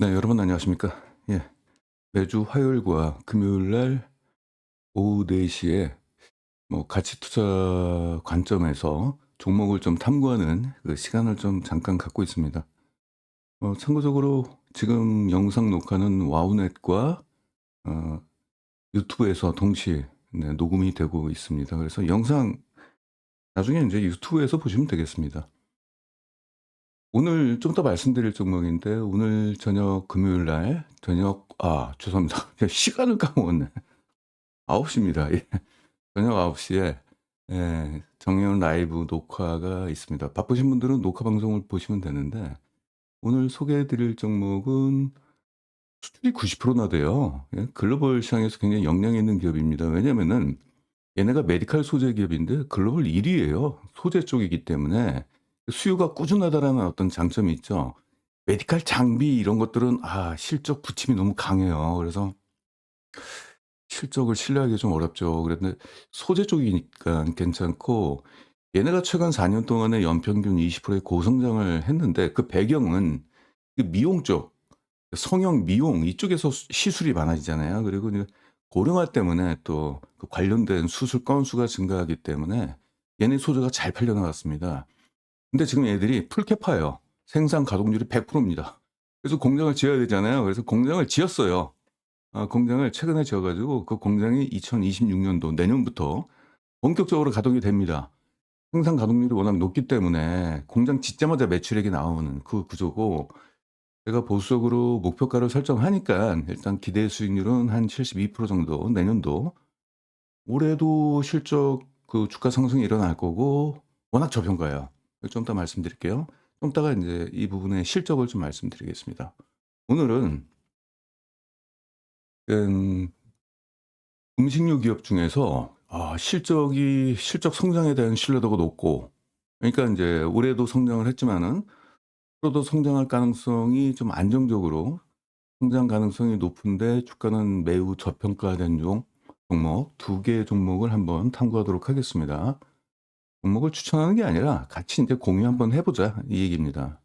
네, 여러분 안녕하십니까? 예. 매주 화요일과 금요일 날 오후 4 시에 가치 투자 관점에서 종목을 좀 탐구하는 그 시간을 좀 잠깐 갖고 있습니다. 참고적으로 지금 영상 녹화는 와우넷과 어 유튜브에서 동시에 녹음이 되고 있습니다. 그래서 영상 나중에 이제 유튜브에서 보시면 되겠습니다. 오늘 좀 더 말씀드릴 종목인데 오늘 저녁 금요일 날 죄송합니다. 시간을 까먹었네. 9 시입니다. 예. 저녁 9 시에 정해운 라이브 녹화가 있습니다. 바쁘신 분들은 녹화 방송을 보시면 되는데 오늘 소개해 드릴 종목은 수출이 90%나 돼요. 예. 글로벌 시장에서 굉장히 역량이 있는 기업입니다. 왜냐면은 얘네가 메디칼 소재 기업인데 글로벌 1 위예요. 소재 쪽이기 때문에 수요가 꾸준하다라는 어떤 장점이 있죠. 메디칼 장비 이런 것들은 실적 부침이 너무 강해요. 그래서 실적을 신뢰하기가 좀 어렵죠. 그런데 소재 쪽이니까 괜찮고 얘네가 최근 4년 동안에 연평균 20%의 고성장을 했는데 그 배경은 그 미용 쪽, 성형 미용 이쪽에서 시술이 많아지잖아요. 그리고 이제 고령화 때문에 또 그 관련된 수술 건수가 증가하기 때문에 얘네 소재가 잘 팔려 나갔습니다. 근데 지금 얘들이 풀캐파예요. 생산 가동률이 100% 입니다. 그래서 공장을 지어야 되잖아요. 그래서 공장을 지었어요. 공장을 최근에 지어 가지고 그 공장이 2026 년도 내년부터 본격적으로 가동이 됩니다. 생산 가동률이 워낙 높기 때문에 공장 짓자마자 매출액이 나오는 그 구조고 제가 보수적으로 목표가를 설정하니까 일단 기대 수익률은 한 72% 정도 내년도. 올해도 실적 그 주가 상승이 일어날 거고 워낙 저평가예요. 좀 이따 말씀드릴게요. 좀 이따가 인제 이 부분의 실적을 좀 말씀드리겠습니다. 오늘은 음 음식료 기업 중에서 실적 성장에 대한 신뢰도가 높고 그러니까 인제 올해도 성장을 했지만은 앞으로도 성장할 가능성이 좀 안정적으로 성장 가능성이 높은데 주가는 매우 저평가된 종목 두 개의 종목을 한번 탐구하도록 하겠습니다. 종목을 추천하는 게 아니라 같이 인제 공유 한번 해 보자 이 얘기입니다.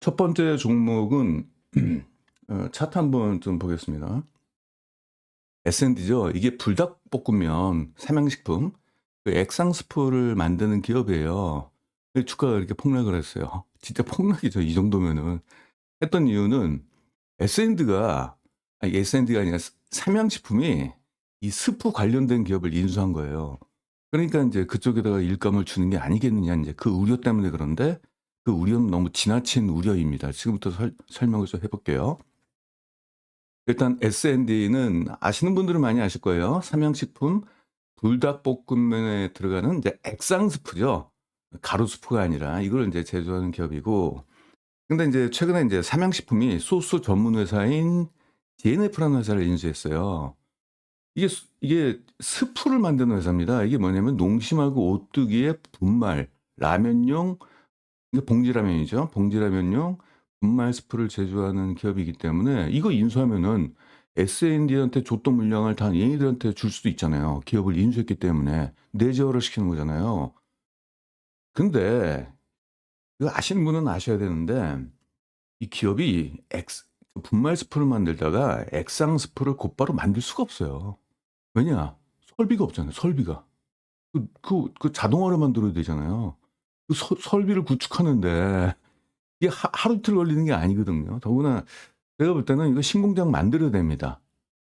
첫 번째 종목은 차트 한번 좀 보겠습니다. S&D죠. 이게 불닭볶음면 삼양식품 그 액상스프를 만드는 기업이에요. 근데 주가가 이렇게 폭락을 했어요. 진짜 폭락이죠 이 정도면은. 했던 이유는 S&D가 S&D가 아니라 삼양식품이 이 스프 관련된 기업을 인수한 거예요. 그러니까 인제 그쪽에다가 일감을 주는 게 아니겠느냐 인제 그 우려 때문에 그런데 그 우려는 너무 지나친 우려입니다. 지금부터 설명을 좀 해 볼게요. 일단 S&D는 아시는 분들은 많이 아실 거예요. 삼양식품 불닭볶음면에 들어가는 이제 액상 스프죠. 가루 스프가 아니라 이걸 인제 제조하는 기업이고 근데 인제 최근에 인제 삼양식품이 소스 전문 회사인 DNF라는 회사를 인수했어요. 이게 스프를 만드는 회사입니다. 이게 뭐냐면 농심하고 오뚜기의 분말, 라면용 이게 봉지라면이죠. 봉지라면용 분말 스프를 제조하는 기업이기 때문에 이거 인수하면은 S&D한테 줬던 물량을 다 얘네들한테 줄 수도 있잖아요. 기업을 인수했기 때문에 내재화를 시키는 거잖아요. 근데 이거 아시는 분은 아셔야 되는데 이 기업이 분말 스프를 만들다가 액상 스프를 곧바로 만들 수가 없어요. 왜냐? 설비가 없잖아요, 설비가. 그 자동화를 만들어야 되잖아요. 그 설비를 구축하는데 이게 하루 이틀 걸리는 게 아니거든요. 더구나 제가 볼 때는 이거 신공장 만들어야 됩니다.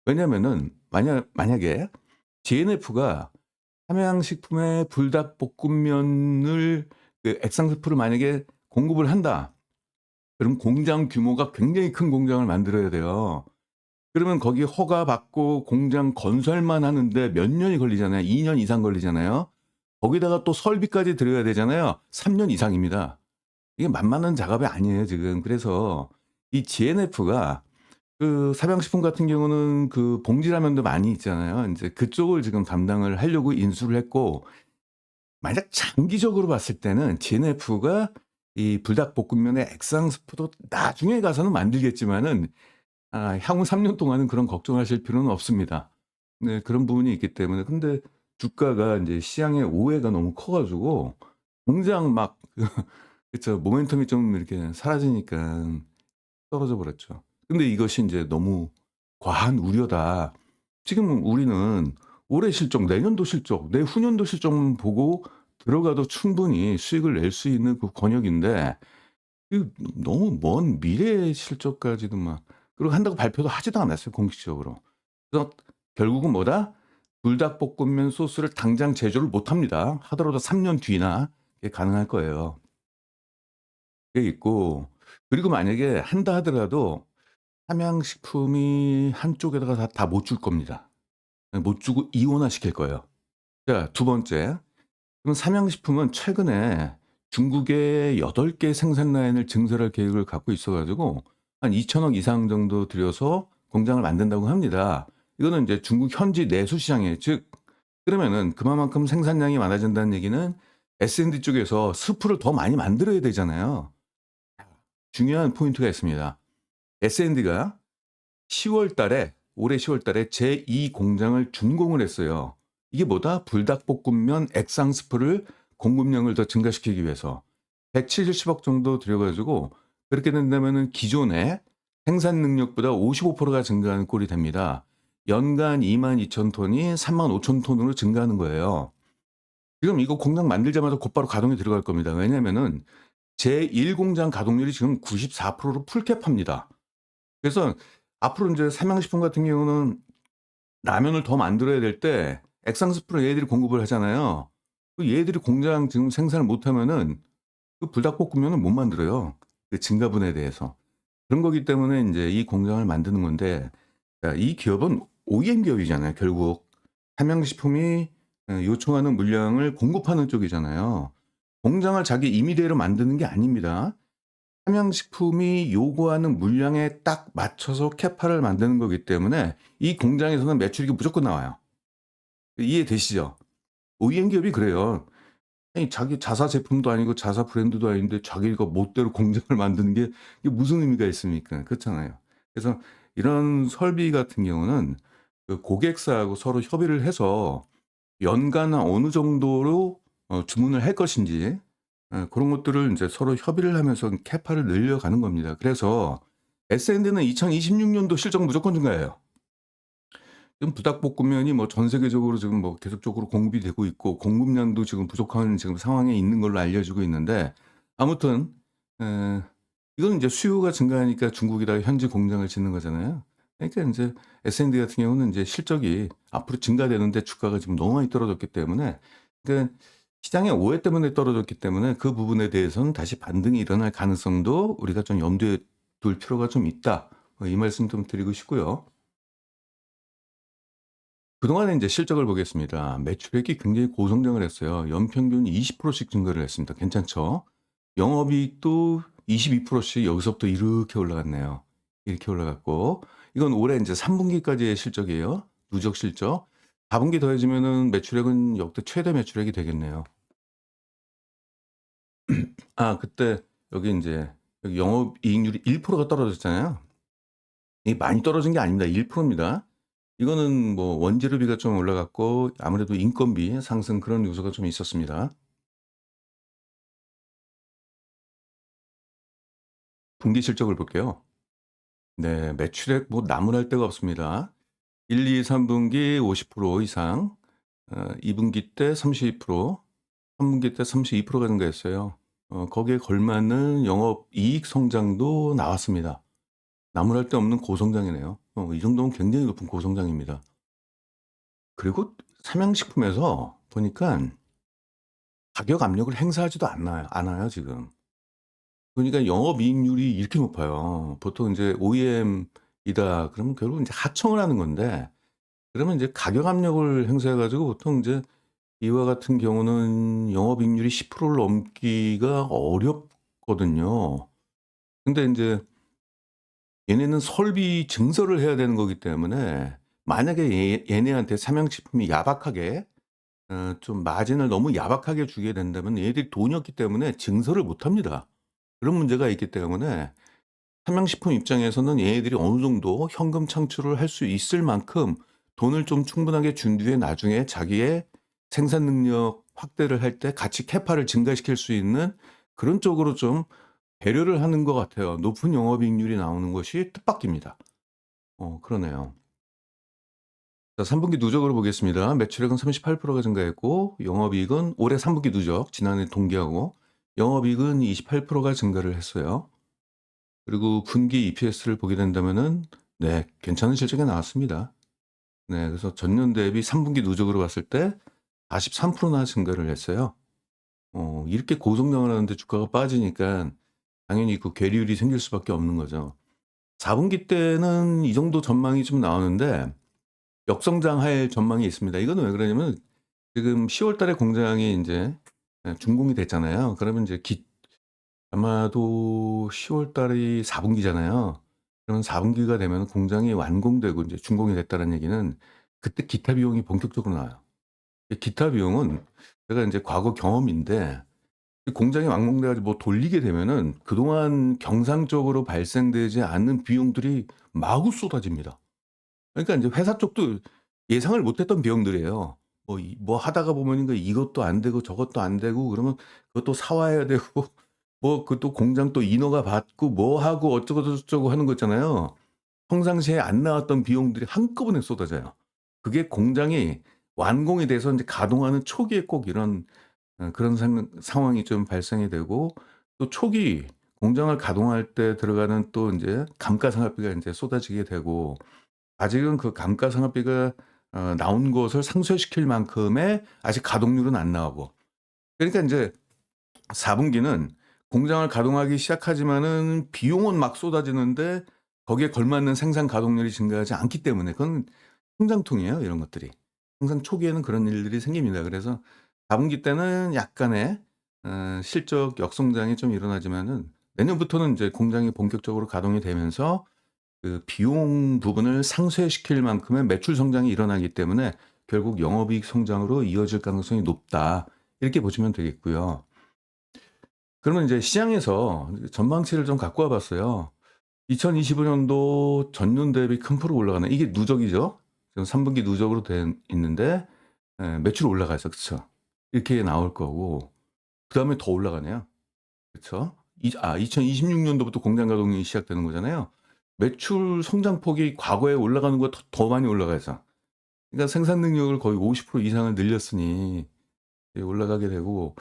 왜냐면은 만약에 GNF가 삼양식품의 불닭볶음면을 그 액상스프를 만약에 공급을 한다. 그럼 공장 규모가 굉장히 큰 공장을 만들어야 돼요. 그러면 거기 허가 받고 공장 건설만 하는데 몇 년이 걸리잖아요. 2년 이상 걸리잖아요. 거기다가 또 설비까지 들여야 되잖아요. 3년 이상입니다. 이게 만만한 작업이 아니에요 지금. 그래서 이 GNF가 그 삼양식품 같은 경우는 그 봉지라면도 많이 있잖아요. 인제 그쪽을 지금 담당을 하려고 인수를 했고 만약 장기적으로 봤을 때는 GNF가 이 불닭볶음면의 액상 스프도 나중에 가서는 만들겠지만은 향후 3년 동안은 그런 걱정하실 필요는 없습니다. 네 그런 부분이 있기 때문에 근데 주가가 인제 시장의 오해가 너무 커 가지고 공장 막 그쵸. 모멘텀이 좀 이렇게 사라지니까 떨어져 버렸죠. 근데 이것이 인제 너무 과한 우려다. 지금 우리는 올해 실적, 내년도 실적, 내후년도 실적만 보고 들어가도 충분히 수익을 낼 수 있는 그 권역인데 이 너무 먼 미래의 실적까지도 막 그리고 한다고 발표도 하지도 않았어요, 공식적으로. 그래서 결국은 뭐다? 불닭볶음면 소스를 당장 제조를 못 합니다. 하더라도 3년 뒤나 이게 가능할 거예요. 그게 있고 그리고 만약에 한다 하더라도 삼양식품이 한쪽에다가 다 못 줄 겁니다. 못 주고 이원화시킬 거예요. 자, 두 번째. 그럼 삼양식품은 최근에 중국에 8개 생산 라인을 증설할 계획을 갖고 있어 가지고 한 2천억 이상 정도 들여서 공장을 만든다고 합니다. 이거는 이제 중국 현지 내수 시장이에요. 즉 그러면은 그만큼 생산량이 많아진다는 얘기는 S&D 쪽에서 스프를 더 많이 만들어야 되잖아요. 중요한 포인트가 있습니다. S&D가 10월 달에 올해 10월 달에 제2 공장을 준공을 했어요. 이게 뭐다? 불닭볶음면 액상 스프를 공급량을 더 증가시키기 위해서 170억 정도 들여 가지고 그렇게 된다면은 기존의 생산 능력보다 55%가 증가하는 꼴이 됩니다. 연간 22,000 톤이 35,000 톤으로 증가하는 거예요. 지금 이거 공장 만들자마자 곧바로 가동이 들어갈 겁니다. 왜냐면은 제1 공장 가동률이 지금 94%로 풀캡합니다. 그래서 앞으로 인제 삼양식품 같은 경우는 라면을 더 만들어야 될 때 액상스프를 얘들이 공급을 하잖아요. 그 얘들이 공장 지금 생산을 못 하면은 그 불닭볶음면을 못 만들어요, 그 증가분에 대해서. 그런 거기 때문에 인제 이 공장을 만드는 건데 자 이 기업은 OEM 기업이잖아요, 결국. 삼양식품이 요청하는 물량을 공급하는 쪽이잖아요. 공장을 자기 임의대로 만드는 게 아닙니다. 삼양식품이 요구하는 물량에 딱 맞춰서 캐파를 만드는 거기 때문에 이 공장에서는 매출이 무조건 나와요. 이해되시죠? OEM 기업이 그래요. 아니 자기 자사 제품도 아니고 자사 브랜드도 아닌데 자기가 멋대로 공장을 만드는 게 이게 무슨 의미가 있습니까? 그렇잖아요. 그래서 이런 설비 같은 경우는 그 고객사하고 서로 협의를 해서 연간 어느 정도로 주문을 할 것인지 그런 것들을 인제 서로 협의를 하면서 캐파를 늘려가는 겁니다. 그래서 S&D는 2026 년도 실적 무조건 증가해요. 지금 불닭볶음면이 뭐 전 세계적으로 지금 뭐 계속적으로 공급이 되고 있고 공급량도 지금 부족한 지금 상황에 있는 걸로 알려지고 있는데 아무튼 에 이거는 인제 수요가 증가하니까 중국에다가 현지 공장을 짓는 거잖아요. 그러니까 인제 S&D 같은 경우는 인제 실적이 앞으로 증가되는데 주가가 지금 너무 많이 떨어졌기 때문에 그러니까 시장의 오해 때문에 떨어졌기 때문에 그 부분에 대해서는 다시 반등이 일어날 가능성도 우리가 좀 염두에 둘 필요가 좀 있다. 이 말씀 좀 드리고 싶고요. 그동안에 인제 실적을 보겠습니다. 매출액이 굉장히 고성장을 했어요. 연평균 20%씩 증가를 했습니다. 괜찮죠? 영업이익도 22%씩 여기서부터 이렇게 올라갔네요. 이렇게 올라갔고 이건 올해 인제 3 분기까지의 실적이에요. 누적 실적. 4 분기 더해지면은 매출액은 역대 최대 매출액이 되겠네요. 아 그때 여기 인제 여기 영업이익률이 1%가 떨어졌잖아요. 이게 많이 떨어진 게 아닙니다. 1% 입니다. 이거는 뭐 원재료비가 좀 올라갔고 아무래도 인건비 상승 그런 요소가 좀 있었습니다. 분기 실적을 볼게요. 네. 매출액 뭐 나무랄 데가 없습니다. 1, 2, 3 분기 50% 이상 2 분기 때 32% 3 분기 때 32%가 증가했어요. 거기에 걸맞는 영업이익 성장도 나왔습니다. 나무랄 데 없는 고성장이네요. 이 정도면 굉장히 높은 고성장입니다. 그리고 삼양식품에서 보니깐 가격 압력을 행사하지도 않아요 지금. 그러니까 영업이익률이 이렇게 높아요. 보통 인제 OEM이다 그러면 결국 인제 하청을 하는 건데 그러면 인제 가격 압력을 행사해 가지고 보통 인제 이와 같은 경우는 영업이익률이 10%를 넘기가 어렵거든요. 근데 인제 얘네는 설비 증설을 해야 되는 거기 때문에 만약에 얘네한테 삼양식품이 야박하게 좀 마진을 너무 야박하게 주게 된다면 얘들이 돈이 없기 때문에 증설을 못 합니다. 그런 문제가 있기 때문에 삼양식품 입장에서는 얘네들이 어느 정도 현금 창출을 할 수 있을 만큼 돈을 좀 충분하게 준 뒤에 나중에 자기의 생산 능력 확대를 할 때 같이 캐파를 증가시킬 수 있는 그런 쪽으로 좀 배려를 하는 것 같아요. 높은 영업이익률이 나오는 것이 뜻밖입니다. 그러네요. 자, 3 분기 누적으로 보겠습니다. 매출액은 38%가 증가했고 영업이익은 올해 3 분기 누적 지난해 동기하고 영업이익은 28%가 증가를 했어요. 그리고 분기 EPS를 보게 된다면은 네, 괜찮은 실적이 나왔습니다. 네, 그래서 전년 대비 3 분기 누적으로 봤을 때 43%나 증가를 했어요. 이렇게 고성장을 하는데 주가가 빠지니까 당연히 그 괴리율이 생길 수밖에 없는 거죠. 4 분기 때는 이 정도 전망이 좀 나오는데 역성장할 전망이 있습니다. 이거는 왜 그러냐면 지금 10월 달에 공장이 인제 준공이 됐잖아요. 그러면 이제 아마도 10월 달이 4 분기잖아요. 그러면 4 분기가 되면 공장이 완공되고 인제 준공이 됐다는 얘기는 그때 기타 비용이 본격적으로 나와요. 이 기타 비용은 제가 인제 과거 경험인데 이 공장이 완공돼 가지고 뭐 돌리게 되면은 그동안 경상적으로 발생되지 않는 비용들이 마구 쏟아집니다. 그러니까 인제 회사 쪽도 예상을 못 했던 비용들이에요. 뭐 하다가 보면은 이것도 안 되고 저것도 안 되고 그러면 그것도 사 와야 되고 뭐 또 공장 또 인허가 받고 뭐 하고 어쩌고 저쩌고 하는 거 있잖아요. 평상시에 안 나왔던 비용들이 한꺼번에 쏟아져요. 그게 공장이 완공이 돼서 인제 가동하는 초기에 꼭 이런 그런 상황이 좀 발생이 되고 또 초기 공장을 가동할 때 들어가는 또 인제 감가상각비가 인제 쏟아지게 되고 아직은 그 감가상각비가 나온 것을 상쇄시킬 만큼의 아직 가동률은 안 나오고 그러니까 인제 4 분기는 공장을 가동하기 시작하지만은 비용은 막 쏟아지는데 거기에 걸맞는 생산 가동률이 증가하지 않기 때문에 그건 성장통이에요, 이런 것들이. 항상 초기에는 그런 일들이 생깁니다. 그래서 4 분기 때는 약간의 실적 역성장이 좀 일어나지만은 내년부터는 인제 공장이 본격적으로 가동이 되면서 그 비용 부분을 상쇄시킬 만큼의 매출 성장이 일어나기 때문에 결국 영업이익 성장으로 이어질 가능성이 높다. 이렇게 보시면 되겠고요. 그러면 인제 시장에서 전망치를 좀 갖고 와 봤어요. 2025 년도 전년 대비 큰 폭으로 올라가는 이게 누적이죠. 지금 3 분기 누적으로 돼 있는데 매출 올라가죠. 그쵸? 이렇게 나올 거고 그다음에 더 올라가네요. 그쵸? 2026 년도부터 공장 가동이 시작되는 거잖아요. 매출 성장폭이 과거에 올라가는 것보다 더 많이 올라가죠. 그러니까 생산 능력을 거의 50% 이상을 늘렸으니 올라가게 되고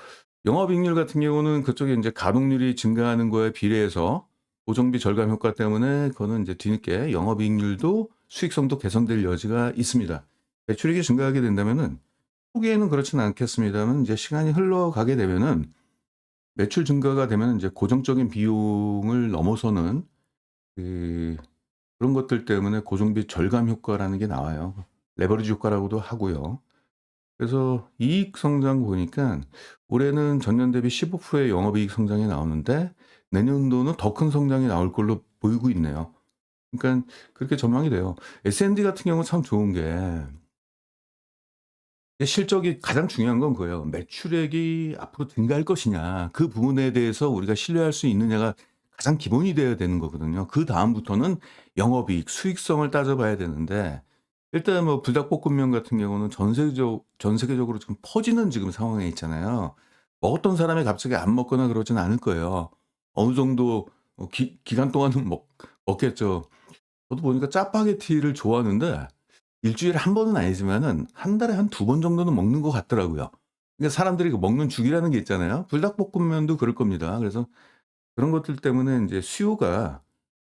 영업이익률 같은 경우는 그쪽에 인제 가동률이 증가하는 거에 비례해서 고정비 절감 효과 때문에 그거는 인제 뒤늦게 영업이익률도 수익성도 개선될 여지가 있습니다. 매출액이 증가하게 된다면은 초기에는 그렇지는 않겠습니다만 이제 시간이 흘러가게 되면은 매출 증가가 되면은 이제 고정적인 비용을 넘어서는 그 그런 것들 때문에 고정비 절감 효과라는 게 나와요. 레버리지 효과라고도 하고요. 그래서 이익 성장 보니까 올해는 전년 대비 15%의 영업이익 성장이 나오는데 내년도는 더 큰 성장이 나올 걸로 보이고 있네요. 그러니까 그렇게 전망이 돼요. S&D 같은 경우는 참 좋은 게 실적이 가장 중요한 건 그거예요. 매출액이 앞으로 증가할 것이냐, 그 부분에 대해서 우리가 신뢰할 수 있느냐가 가장 기본이 되어야 되는 거거든요. 그다음부터는 영업이익, 수익성을 따져봐야 되는데 일단 뭐 불닭볶음면 같은 경우는 전 세계적으로 지금 퍼지는 지금 상황에 있잖아요. 먹었던 사람이 갑자기 안 먹거나 그러진 않을 거예요. 어느 정도 기간 동안은 먹겠죠. 저도 보니까 짜파게티를 좋아하는데 일 주일에 한 번은 아니지만은 한 달에 한 두 번 정도는 먹는 것 같더라고요. 그러니까 사람들이 그 먹는 주기라는 게 있잖아요. 불닭볶음면도 그럴 겁니다. 그래서 그런 것들 때문에 인제 수요가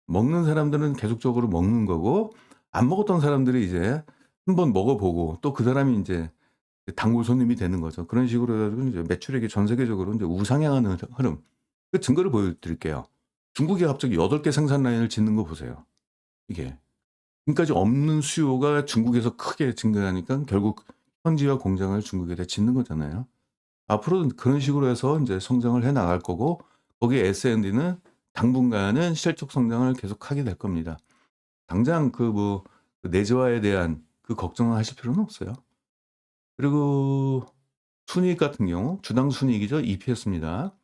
먹는 사람들은 계속적으로 먹는 거고 안 먹었던 사람들이 이제 한번 먹어 보고 또 그 사람이 인제 단골 손님이 되는 거죠. 그런 식으로 해 가지고 인제 매출액이 전 세계적으로 인제 우상향하는 흐름. 그 증거를 보여 드릴게요. 중국이 갑자기 8개 생산 라인을 짓는 거 보세요. 이게. 지금까지 없는 수요가 중국에서 크게 증가하니까 결국 현지화 공장을 중국에다 짓는 거잖아요. 앞으로는 그런 식으로 해서 인제 성장을 해 나갈 거고 거기에 S&D는 당분간은 실적 성장을 계속하게 될 겁니다. 당장 그 내재화에 대한 그 걱정을 하실 필요는 없어요. 그리고 순이익 같은 경우 주당 순이익이죠. EPS입니다.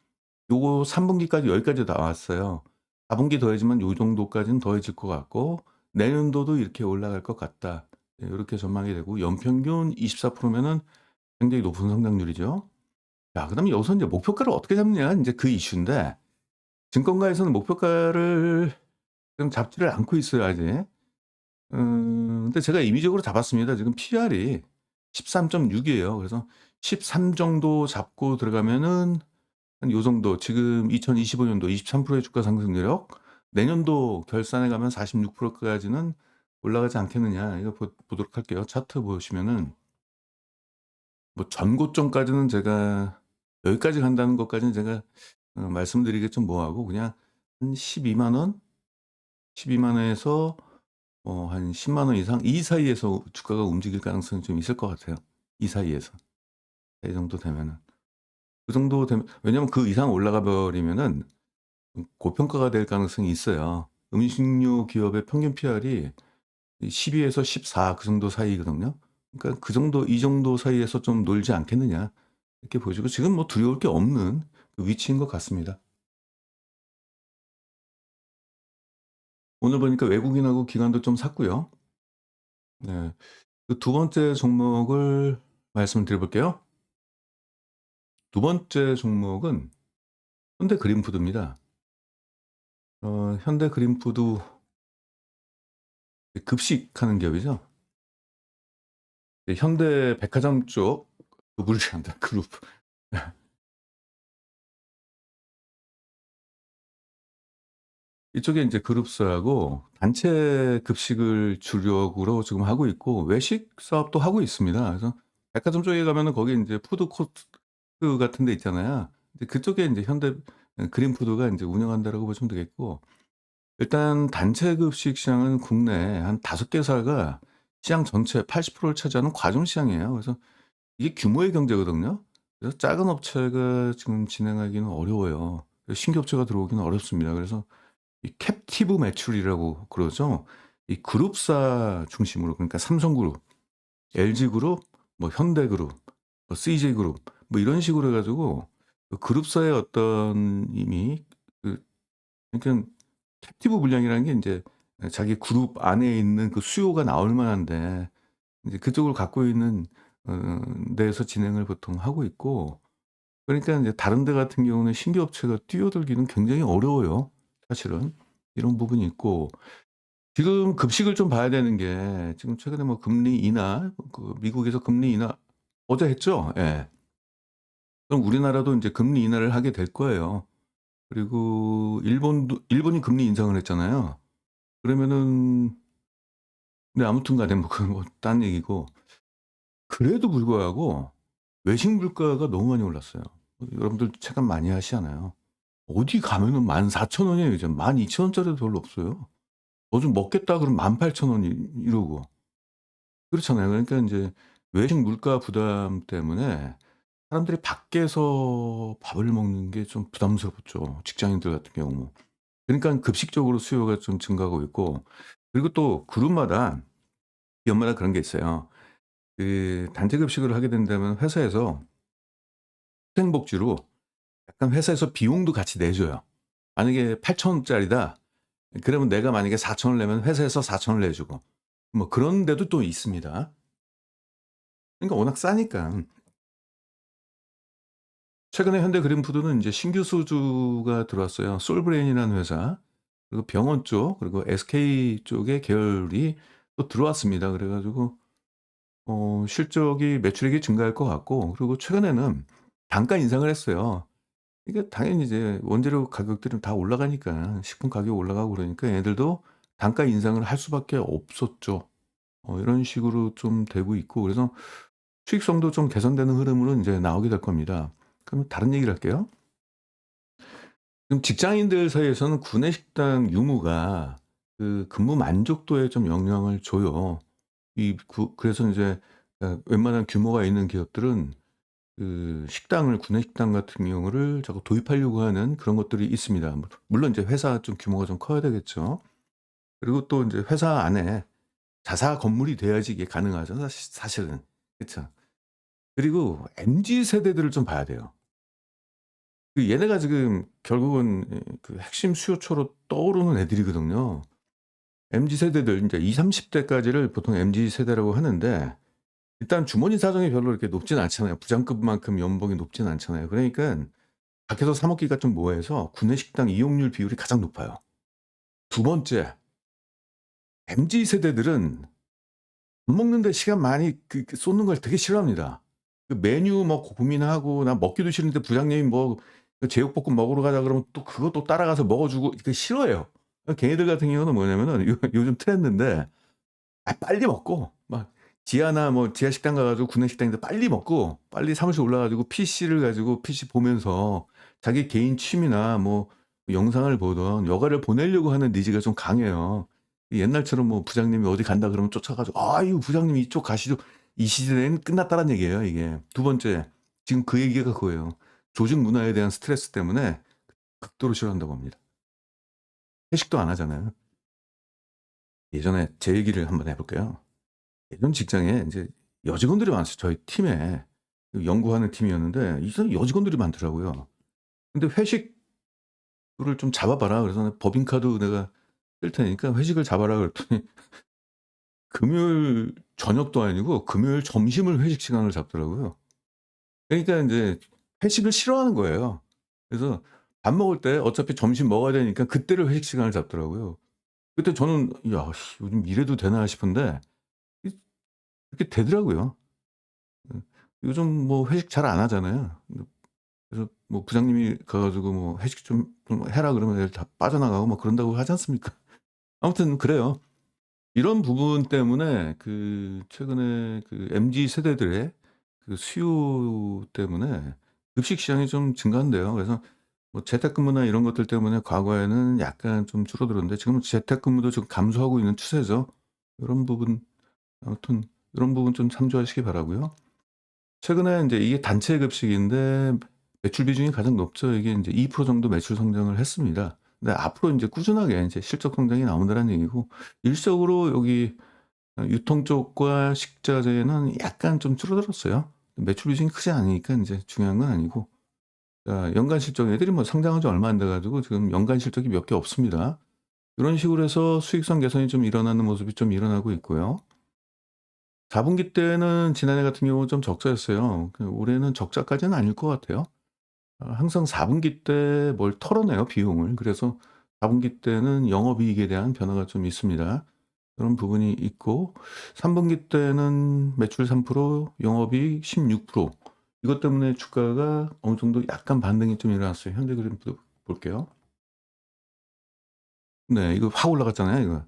요거 3 분기까지 여기까지 나왔어요. 4 분기 더해지면 요 정도까지는 더해질 것 같고 내년도도 이렇게 올라갈 것 같다. 예 요렇게 전망이 되고 연평균 24% 면은 굉장히 높은 성장률이죠. 자, 그다음에 여기서 인제 목표가를 어떻게 잡느냐 인제 그 이슈인데, 증권가에서는 목표가를 좀 잡지를 않고 있어요 아직. 근데 제가 임의적으로 잡았습니다. 지금 PR이 13.6 이에요. 그래서 13 정도 잡고 들어가면은 한 요 정도, 지금 2025 년도 23%의 주가 상승 률력, 내년도 결산해 가면 46% 까지는 올라가지 않겠느냐, 이거 보도록 할게요. 차트 보시면은 뭐 전고점까지는 제가, 여기까지 간다는 것까지는 제가 말씀드리기 좀 뭐하고, 그냥 한 12만 원, 12만 원에서 한 10만 원 이상, 이 사이에서 주가가 움직일 가능성이 좀 있을 것 같아요. 이 사이에서. 이 정도 되면은. 그 정도 되면, 왜냐면 그 이상 올라가 버리면은 고평가가 될 가능성이 있어요. 음식료 기업의 평균 PR이 12에서 14, 그 정도 사이거든요. 그러니까 그 정도, 이 정도 사이에서 좀 놀지 않겠느냐, 이렇게 보시고, 지금 뭐 두려울 게 없는 그 위치인 것 같습니다. 오늘 보니까 외국인하고 기관도 좀 샀고요. 네. 그 두 번째 종목을 말씀드려 볼게요. 두 번째 종목은 현대 그린푸드입니다. 현대 그린푸드, 급식하는 기업이죠. 현대 백화점 쪽 그룹이 한다, 그룹. 이쪽에 인제 그룹사하고 단체 급식을 주력으로 지금 하고 있고, 외식 사업도 하고 있습니다. 그래서 백화점 쪽에 가면은 거기 인제 푸드 코트 같은 데 있잖아요. 이제 그쪽에 인제 현대 그린푸드가 인제 운영한다라고 보시면 되겠고, 일단 단체 급식 시장은 국내에 한 5 개사가 시장 전체 80%를 차지하는 과점 시장이에요. 그래서 이게 규모의 경제거든요. 그래서 작은 업체가 지금 진행하기는 어려워요. 신규 업체가 들어오기는 어렵습니다. 그래서 이 캡티브 매출이라고 그러죠. 이 그룹사 중심으로, 그러니까 삼성그룹, LG그룹, 뭐 현대그룹, 뭐 CJ그룹, 뭐 이런 식으로 해 가지고 그 그룹사의 어떤 이미 그, 그러니깐 캡티브 물량이라는 게 인제 자기 그룹 안에 있는 그 수요가 나올 만한데, 이제 그쪽을 갖고 있는 데에서 진행을 보통 하고 있고, 그러니까 인제 다른 데 같은 경우는 신규 업체가 뛰어들기는 굉장히 어려워요, 사실은. 이런 부분이 있고, 지금 급식을 좀 봐야 되는 게, 지금 최근에 뭐 금리 인하, 그 미국에서 금리 인하 어제 했죠? 예. 그럼 우리나라도 인제 금리 인하를 하게 될 거예요. 그리고 일본이 금리 인상을 했잖아요. 그러면은, 네, 아무튼 간에 뭐 그건 뭐 딴 얘기고, 그래도 불구하고 외식 물가가 너무 많이 올랐어요. 여러분들 체감 많이 하시잖아요. 어디 가면은 14,000 원이에요 이제. 12,000 원짜리도 별로 없어요. 뭐 좀 먹겠다 그러면 18,000 원 이러고. 그렇잖아요. 그러니까 인제 외식 물가 부담 때문에 사람들이 밖에서 밥을 먹는 게 좀 부담스럽죠, 직장인들 같은 경우. 그러니깐 급식적으로 수요가 좀 증가하고 있고, 그리고 또 그룹마다, 기업마다 그런 게 있어요. 그 단체 급식을 하게 된다면 회사에서 수행복지로 약간 회사에서 비용도 같이 내줘요. 만약에 8,000 원짜리다, 그러면 내가 만약에 4,000원 내면 회사에서 4,000원 내주고, 뭐 그런 데도 또 있습니다. 그러니까 워낙 싸니까. 최근에 현대 그린푸드는 인제 신규 수주가 들어왔어요. 솔브레인이라는 회사, 그리고 병원 쪽, 그리고 SK 쪽의 계열이 또 들어왔습니다. 그래 가지고 실적이, 매출액이 증가할 것 같고, 그리고 최근에는 단가 인상을 했어요. 이게 당연히 이제 원재료 가격들은 다 올라가니까, 식품 가격이 올라가고 그러니까 얘네들도 단가 인상을 할 수밖에 없었죠. 이런 식으로 좀 되고 있고, 그래서 수익성도 좀 개선되는 흐름으로 인제 나오게 될 겁니다. 그럼 다른 얘기를 할게요. 지금 직장인들 사이에서는 구내식당 유무가 그 근무 만족도에 좀 영향을 줘요. 그래서 인제 웬만한 규모가 있는 기업들은 그 식당을, 구내식당 같은 경우를 자꾸 도입하려고 하는 그런 것들이 있습니다. 물론 이제 회사 좀 규모가 좀 커야 되겠죠. 그리고 또 인제 회사 안에 자사 건물이 돼야지 이게 가능하죠, 사실은. 그쵸. 그리고 MZ 세대들을 좀 봐야 돼요. 얘네가 지금 결국은 그 핵심 수요처로 떠오르는 애들이거든요. MZ 세대들 인제 20-30 대까지를 보통 MZ 세대라고 하는데, 일단 주머니 사정이 별로 이렇게 높진 않잖아요. 부장급만큼 연봉이 높진 않잖아요. 그러니깐 밖에서 사 먹기가 좀 뭐해서 구내식당 이용률 비율이 가장 높아요. 두 번째, MZ 세대들은 밥 먹는데 시간 많이 쏟는 걸 되게 싫어합니다. 그 메뉴 뭐 고민하고 나 먹기도 싫은데 부장님이 뭐 그 제육볶음 먹으러 가자 그러면 또 그것도 따라가서 먹어 주고 그 싫어해요. 걔네들 같은 경우는 뭐냐면은 요즘 트렌드인데 빨리 먹고 막 지하나 뭐 지하 식당 가 가지고 구내식당인데 빨리 먹고 빨리 사무실 올라 가지고 PC를 가지고 PC 보면서 자기 개인 취미나 뭐 영상을 보던 여가를 보내려고 하는 니즈가 좀 강해요. 옛날처럼 뭐 부장님이 어디 간다 그러면 쫓아 가지고 "아유 부장님 이쪽 가시죠." 이 시대는 끝났다는 얘기예요 이게. 두 번째 지금 그 얘기가 그거예요. 조직 문화에 대한 스트레스 때문에 극도로 싫어한다고 합니다. 회식도 안 하잖아요. 예전에 제 얘기를 한번 해 볼게요. 예전 직장에 인제 여직원들이 많았어요. 저희 팀에 그 연구하는 팀이었는데 이상 여직원들이 많더라고요. 근데 "회식을 좀 잡아 봐라." 그래서 "법인카드 내가 쓸 테니까 회식을 잡아라." 그랬더니 금요일 저녁도 아니고 금요일 점심을 회식 시간을 잡더라고요. 그러니까 인제 회식을 싫어하는 거예요. 그래서 밥 먹을 때 어차피 점심 먹어야 되니까 그때를 회식 시간을 잡더라고요. 그때 저는 '야 씨 요즘 이래도 되나?' 싶은데 이 그렇게 되더라고요. 음. 요즘 뭐 회식 잘 안 하잖아요. 그래서 뭐 부장님이 가 가지고 뭐 "회식 좀 해라." 그러면 애들 다 빠져나가고 막 그런다고 하지 않습니까? 아무튼 그래요. 이런 부분 때문에 그 최근에 그 MZ 세대들의 그 수요 때문에 급식 시장이 좀 증가한대요. 그래서 뭐 재택근무나 이런 것들 때문에 과거에는 약간 좀 줄어들었는데 지금은 재택근무도 좀 감소하고 있는 추세죠. 요런 부분 아무튼 이런 부분 좀 참조하시기 바라고요. 최근에 인제 이게 단체 급식인데 매출 비중이 가장 높죠. 이게 인제 2% 정도 매출 성장을 했습니다. 근데 앞으로 인제 꾸준하게 인제 실적 성장이 나온다는 얘기고 일시적으로 여기 유통 쪽과 식자재는 약간 좀 줄어들었어요. 매출 비중이 크지 않으니까 인제 중요한 건 아니고 자 연간 실적 애들이 뭐 상장한 지 얼마 안 돼 가지고 지금 연간 실적이 몇 개 없습니다. 이런 식으로 해서 수익성 개선이 좀 일어나는 모습이 좀 일어나고 있고요. 4 분기 때는 지난해 같은 경우는 좀 적자였어요. 올해는 적자까지는 아닐 것 같아요. 항상 4 분기 때 뭘 털어내요, 비용을. 그래서 4 분기 때는 영업이익에 대한 변화가 좀 있습니다. 그런 부분이 있고 3 분기 때는 매출 3% 영업이익 16% 이것 때문에 주가가 어느 정도 약간 반등이 좀 일어났어요. 현대 그래프도 볼게요. 네. 이거 확 올라갔잖아요, 이거.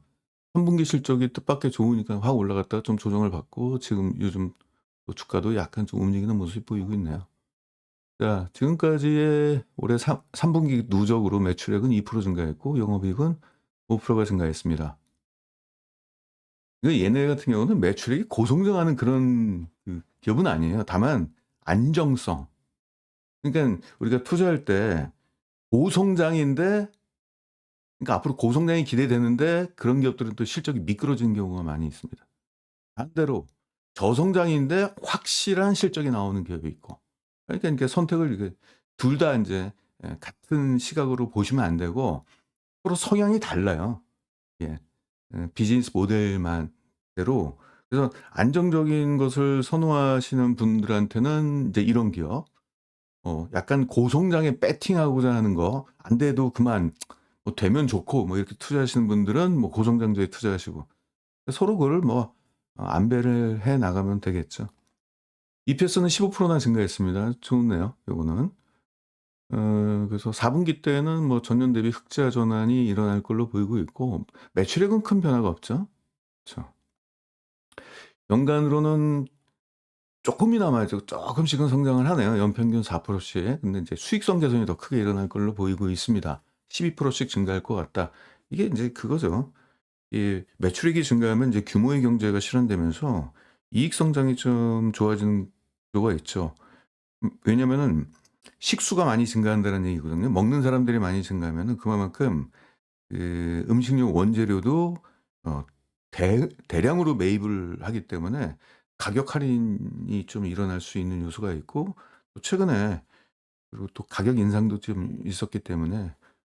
3 분기 실적이 뜻밖의 좋으니까 확 올라갔다가 좀 조정을 받고 지금 요즘 또 주가도 약간 좀 움직이는 모습이 보이고 있네요. 자 지금까지의 올해 삼 분기 누적으로 매출액은 2% 증가했고 영업이익은 5%가 증가했습니다. 얘네 같은 경우는 매출액이 고성장하는 그런 그 기업은 아니에요. 다만 안정성. 그러니깐 우리가 투자할 때 고성장인데 그러니까 앞으로 고성장이 기대되는데 그런 기업들은 또 실적이 미끄러지는 경우가 많이 있습니다. 반대로 저성장인데 확실한 실적이 나오는 기업이 있고. 그러니까 인제 선택을 이게 둘 다 인제 같은 시각으로 보시면 안 되고 서로 성향이 달라요. 예. 비즈니스 모델만 대로 그래서 안정적인 것을 선호하시는 분들한테는 인제 이런 기업 약간 고성장에 배팅하고자 하는 거 안 돼도 그만 뭐 되면 좋고 뭐 이렇게 투자하시는 분들은 뭐 고성장주에 투자하시고 서로 그걸 뭐 안배를 해 나가면 되겠죠. EPS는 15%나 증가했습니다. 좋네요 요거는. 그래서 4 분기 때는 뭐 전년 대비 흑자 전환이 일어날 걸로 보이고 있고 매출액은 큰 변화가 없죠. 그쵸. 연간으로는 쪼끔이나마 쪼끔씩은 성장을 하네요. 연평균 4% 씩. 근데 인제 수익성 개선이 더 크게 일어날 걸로 보이고 있습니다. 12% 씩 증가할 것 같다. 이게 인제 그거죠. 이 매출액이 증가하면 이제 규모의 경제가 실현되면서 이익 성장이 좀 좋아지는 구조가 있죠. 왜냐면은 식수가 많이 증가한다는 얘기거든요. 먹는 사람들이 많이 증가하면은 그만큼 그 음식료 원재료도 어 대량으로 매입을 하기 때문에 가격 할인이 좀 일어날 수 있는 요소가 있고 또 최근에 그리고 또 가격 인상도 좀 있었기 때문에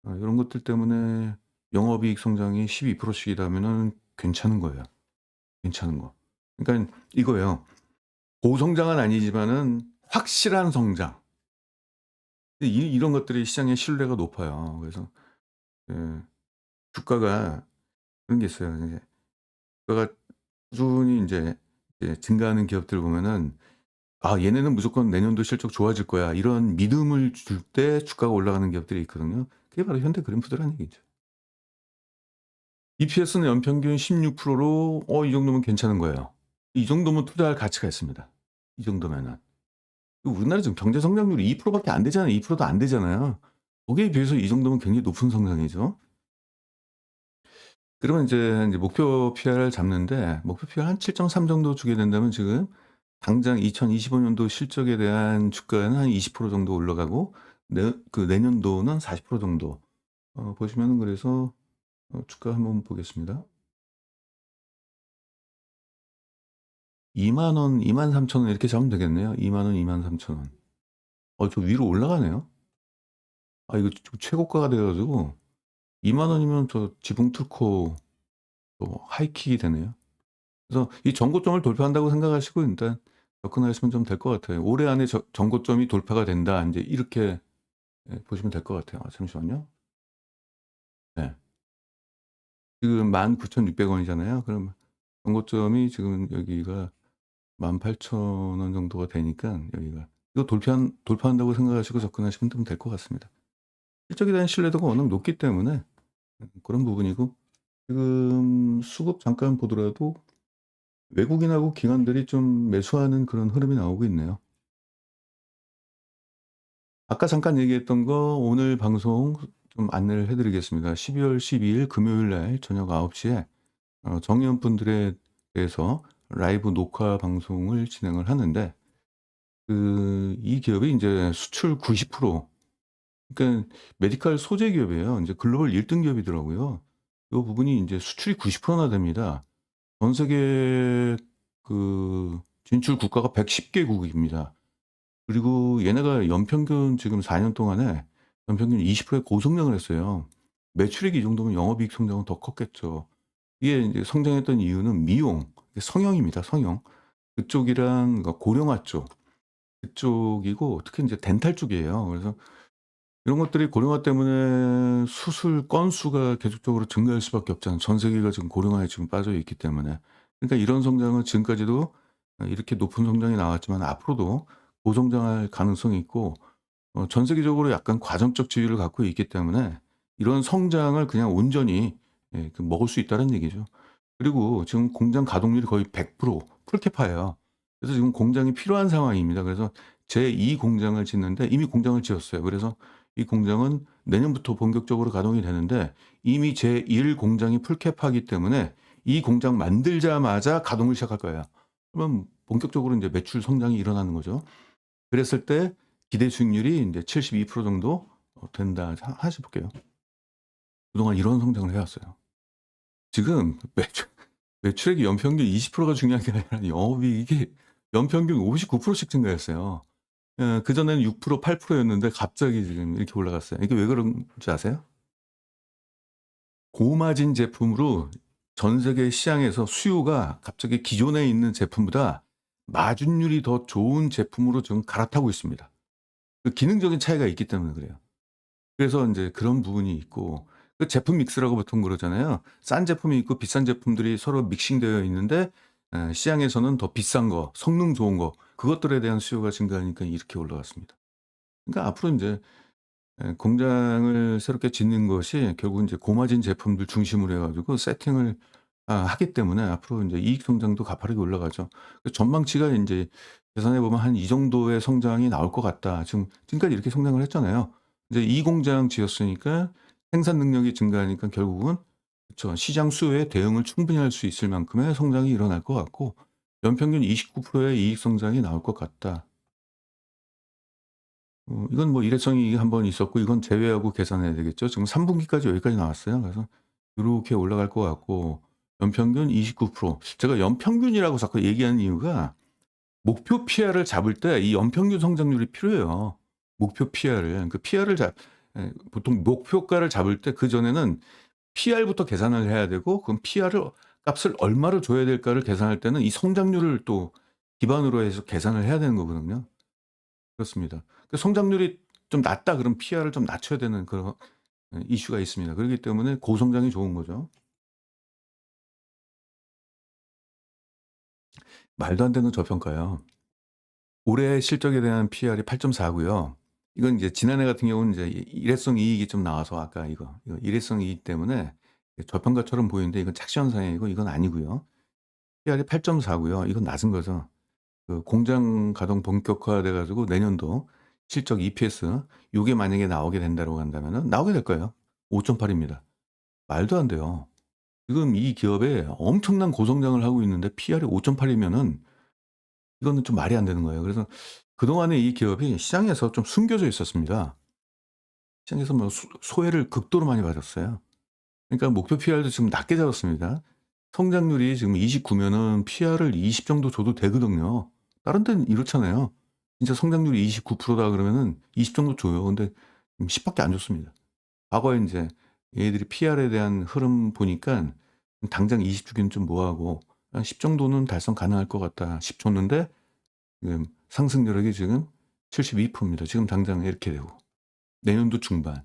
이런 것들 때문에 영업이익 성장이 12% 씩이라면은 괜찮은 거예요. 괜찮은 거. 그러니깐 이거예요. 고성장은 아니지만은 확실한 성장. 이런 것들이 시장의 신뢰가 높아요. 그래서 예 주가가 그런 게 있어요. 이제 주가가 꾸준히 인제 증가하는 기업들 보면은 '아 얘네는 무조건 내년도 실적 좋아질 거야.' 이런 믿음을 줄 때 주가가 올라가는 기업들이 있거든요. 그게 바로 현대그린푸드라는 얘기죠. EPS는 연평균 16%로 이 정도면 괜찮은 거예요. 이 정도면 투자할 가치가 있습니다. 이 정도면은. 우리나라 지금 경제 성장률이 2% 밖에 안 되잖아요. 2%도 안 되잖아요. 거기에 비해서 이 정도면 굉장히 높은 성장이죠. 그러면 인제 목표 PR을 잡는데 목표 PR 한 7.3 정도 주게 된다면 지금 당장 2025 년도 실적에 대한 주가는 한 20% 정도 올라가고 내년도는 40% 정도 보시면은 그래서 주가 한번 보겠습니다. 20,000원, 23,000원 이렇게 잡으면 되겠네요. 20,000원, 23,000원. 저 위로 올라가네요. 이거 지금 최고가가 돼 가지고 20,000원이면 저 지붕 뚫고 또 하이킥이 되네요. 그래서 이 전고점을 돌파한다고 생각하시고 일단 접근하시면 좀 될 것 같아요. '올해 안에 전고점이 돌파가 된다.' 인제 이렇게 보시면 될 것 같아요. 잠시만요. 네. 지금 19,600 원이잖아요. 그럼 전고점이 지금 여기가 18,000원 정도가 되니깐 여기가 이거 돌파한다고 생각하시고 접근하시면 좀 될 것 같습니다. 실적에 대한 신뢰도가 워낙 높기 때문에 그런 부분이고 지금 수급 잠깐 보더라도 외국인하고 기관들이 좀 매수하는 그런 흐름이 나오고 있네요. 아까 잠깐 얘기했던 거 오늘 방송 좀 안내를 해 드리겠습니다. 12월 12일 금요일 날 저녁 9 시에 정의원분들에 대해서 라이브 녹화 방송을 진행을 하는데 이 기업이 인제 수출 90% 그러니까 메디칼 소재 기업이에요. 인제 글로벌 1등 기업이더라고요. 요 부분이 인제 수출이 90%나 됩니다. 전 세계 진출 국가가 110 개국입니다. 그리고 얘네가 연평균 지금 4년 동안에 연평균 20%의 고성장을 했어요. 매출액이 이 정도면 영업이익 성장은 더 컸겠죠. 이게 인제 성장했던 이유는 미용, 성형입니다, 성형. 그쪽이랑 고령화 쪽 그쪽이고 특히 인제 덴탈 쪽이에요. 그래서 이런 것들이 고령화 때문에 수술 건수가 계속적으로 증가할 수밖에 없잖아요. 전 세계가 지금 고령화에 지금 빠져 있기 때문에. 그러니까 이런 성장은 지금까지도 이렇게 높은 성장이 나왔지만 앞으로도 고성장할 가능성이 있고 전 세계적으로 약간 과점적 지위를 갖고 있기 때문에 이런 성장을 그냥 온전히 먹을 수 있다는 얘기죠. 그리고 지금 공장 가동률이 거의 100% 풀캐파예요. 그래서 지금 공장이 필요한 상황입니다. 그래서 제2 공장을 짓는데 이미 공장을 지었어요. 그래서 이 공장은 내년부터 본격적으로 가동이 되는데 이미 제1 공장이 풀캐파이기 때문에 이 공장 만들자마자 가동을 시작할 거예요. 그러면 본격적으로 인제 매출 성장이 일어나는 거죠. 그랬을 때 기대 수익률이 인제 72% 정도 된다. 하나씩 볼게요. 그동안 이런 성장을 해 왔어요. 지금 매출액이 연평균 20%가 중요한 게 아니라 영업이익이 연평균 59%씩 증가했어요. 그전에는 6% 8% 였는데 갑자기 지금 이렇게 올라갔어요. 이게 왜 그런지 아세요? 고마진 제품으로 전 세계 시장에서 수요가 갑자기 기존에 있는 제품보다 마진율이 더 좋은 제품으로 지금 갈아타고 있습니다. 그 기능적인 차이가 있기 때문에 그래요. 그래서 인제 그런 부분이 있고 제품 믹스라고 보통 그러잖아요. 싼 제품이 있고 비싼 제품들이 서로 믹싱되어 있는데 시장에서는 더 비싼 거, 성능 좋은 거 그것들에 대한 수요가 증가하니까 이렇게 올라갔습니다. 그러니까 앞으로 인제 공장을 새롭게 짓는 것이 결국 인제 고마진 제품들 중심으로 해 가지고 세팅을 하기 때문에 앞으로 인제 이익 성장도 가파르게 올라가죠. 그 전망치가 인제 계산해 보면 한 이 정도의 성장이 나올 것 같다. 지금까지 이렇게 성장을 했잖아요. 이제 이 공장 지었으니까 생산 능력이 증가하니까 결국은 그쵸. 시장 수요에 대응을 충분히 할 수 있을 만큼의 성장이 일어날 것 같고 연평균 29%의 이익 성장이 나올 것 같다. 이건 뭐 일회성이 한번 있었고 이건 제외하고 계산해야 되겠죠. 지금 3 분기까지 여기까지 나왔어요. 그래서 요렇게 올라갈 것 같고 연평균 29%. 제가 연평균이라고 자꾸 얘기하는 이유가 목표 PR을 잡을 때 이 연평균 성장률이 필요해요. 목표 PR을. 그 PR을 보통 목표가를 잡을 때 그전에는 PR부터 계산을 해야 되고 그럼 PR을 값을 얼마를 줘야 될까를 계산할 때는 이 성장률을 또 기반으로 해서 계산을 해야 되는 거거든요. 그렇습니다. 그 성장률이 좀 낮다 그러면 PR을 좀 낮춰야 되는 그런 이슈가 있습니다. 그렇기 때문에 고성장이 좋은 거죠. 말도 안 되는 저평가요. 올해 실적에 대한 PR이 8.4 고요. 이건 이제 지난해 같은 경우는 이제 일회성 이익이 좀 나와서 아까 이거 일회성 이익 때문에 저평가처럼 보이는데 이건 착시 현상이고 이건 아니고요. PR이 8.4 고요. 이건 낮은 거죠. 그 공장 가동 본격화돼 가지고 내년도 실적 EPS 요게 만약에 나오게 된다고 한다면은 나오게 될 거예요. 5.8 입니다. 말도 안 돼요. 지금 이 기업에 엄청난 고성장을 하고 있는데 PR이 5.8 이면은 이거는 좀 말이 안 되는 거예요. 그래서 그동안에 이 기업이 시장에서 좀 숨겨져 있었습니다. 시장에서 뭐 소외를 극도로 많이 받았어요. 그러니까 목표 PR도 지금 낮게 잡았습니다. 성장률이 지금 29 면은 PR을 20 정도 줘도 되거든요. 다른 데는 이렇잖아요. 진짜 성장률이 29%다 그러면은 20 정도 줘요. 근데 지금 10 밖에 안 줬습니다. 과거에 인제 얘네들이 PR에 대한 흐름 보니깐 당장 20 주기는 좀 뭐하고 한 10 정도는 달성 가능할 것 같다. 10 줬는데 지금 상승 여력이 지금 72% 입니다. 지금 당장 이렇게 되고. 내년도 중반.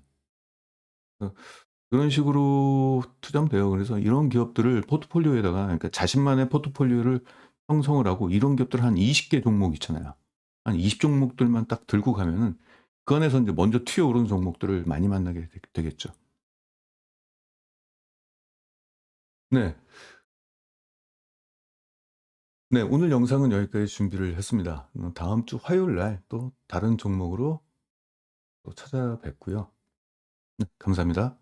그런 식으로 투자하면 돼요. 그래서 이런 기업들을 포트폴리오에다가 그러니까 자신만의 포트폴리오를 형성을 하고 이런 기업들 한 20개 종목 있잖아요. 한 20 종목들만 딱 들고 가면은 그 안에서 인제 먼저 튀어오르는 종목들을 많이 만나게 되겠죠. 네. 네. 오늘 영상은 여기까지 준비를 했습니다. 다음 주 화요일 날 또 다른 종목으로 또 찾아뵙고요. 네. 감사합니다.